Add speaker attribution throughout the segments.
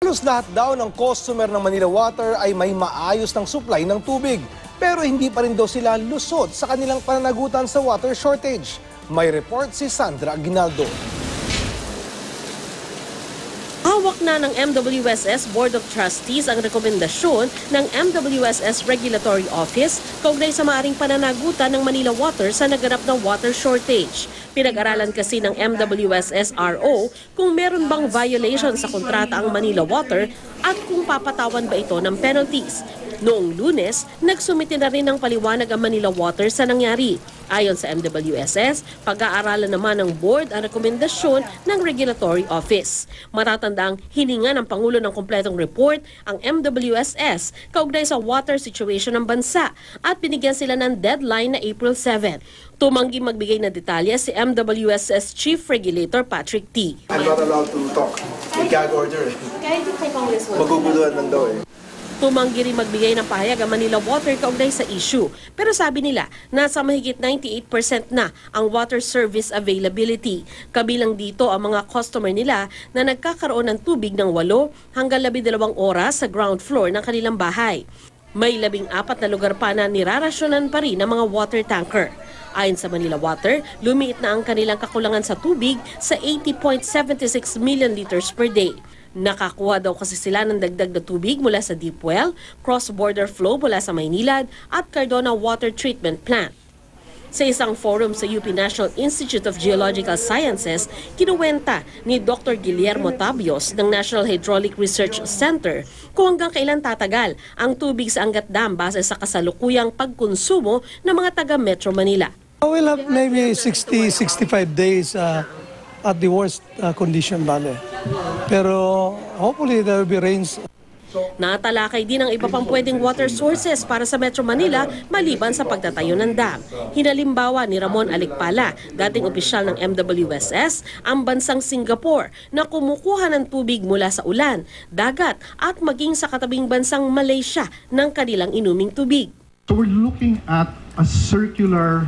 Speaker 1: Halos lahat daw ng customer ng Manila Water ay may maayos ng supply ng tubig. Pero hindi pa rin daw sila lusot sa kanilang pananagutan sa water shortage. May report si Sandra Aguinaldo.
Speaker 2: Hawak na ng MWSS Board of Trustees ang rekomendasyon ng MWSS Regulatory Office kaugnay sa maaring pananagutan ng Manila Water sa naganap na water shortage. Pinag-aralan kasi ng MWSS RO kung meron bang violation sa kontrata ang Manila Water at kung papatawan ba ito ng penalties. Noong Lunes, nagsumite na rin ng paliwanag ang Manila Water sa nangyari. Ayon sa MWSS, pag-aaralan naman ng board ang rekomendasyon ng Regulatory Office. Matatandaang hininga ng Pangulo ng kompletong report ang MWSS kaugnay sa water situation ng bansa at binigyan sila ng deadline na April 7. Tumanggi magbigay ng detalye si MWSS Chief Regulator Patrick T.
Speaker 3: I'm not allowed to talk. May gag order eh. Maguguluhan lang daw eh.
Speaker 2: Tumanggi rin magbigay ng pahayag ang Manila Water kaugnay sa issue. Pero sabi nila, nasa mahigit 98% na ang water service availability. Kabilang dito ang mga customer nila na nagkakaroon ng tubig ng 8 hanggang 12 oras sa ground floor ng kanilang bahay. May 14 na lugar pa na nirarasyonan pa rin ng mga water tanker. Ayon sa Manila Water, lumiit na ang kanilang kakulangan sa tubig sa 80.76 million liters per day. Nakakuha daw kasi sila ng dagdag na tubig mula sa deep well, cross-border flow mula sa Maynilad at Cardona Water Treatment Plant. Sa isang forum sa UP National Institute of Geological Sciences, kinuwenta ni Dr. Guillermo Tabios ng National Hydraulic Research Center kung hanggang kailan tatagal ang tubig sa Angat Dam base sa kasalukuyang pagkonsumo ng mga taga Metro Manila.
Speaker 4: We'll have maybe 60-65 days at the worst condition, bale. Pero hopefully there will be rains.
Speaker 2: Natalakay din ang iba pang pwedeng water sources para sa Metro Manila maliban sa pagtatayo ng dam. Hinalimbawa ni Ramon Alikpala, dating opisyal ng MWSS, ang bansang Singapore na kumukuha ng tubig mula sa ulan, dagat at maging sa katabing bansang Malaysia ng kanilang inuming tubig.
Speaker 5: So we're looking at a circular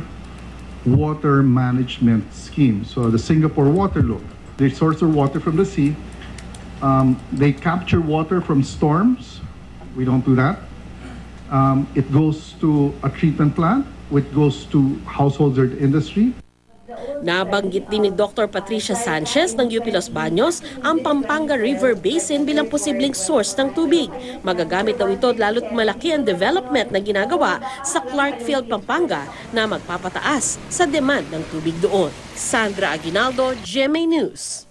Speaker 5: water management scheme. So the Singapore Water Law, they source their water from the sea. They capture water from storms. We don't do that. It goes to a treatment plant, which goes to households or the industry.
Speaker 2: Nabanggit din ni Dr. Patricia Sanchez ng UP Los Baños ang Pampanga River Basin bilang posibleng source ng tubig. Magagamit daw ito lalo't malaki ang development na ginagawa sa Clarkfield, Pampanga na magpapataas sa demand ng tubig doon. Sandra Aguinaldo, GMA News.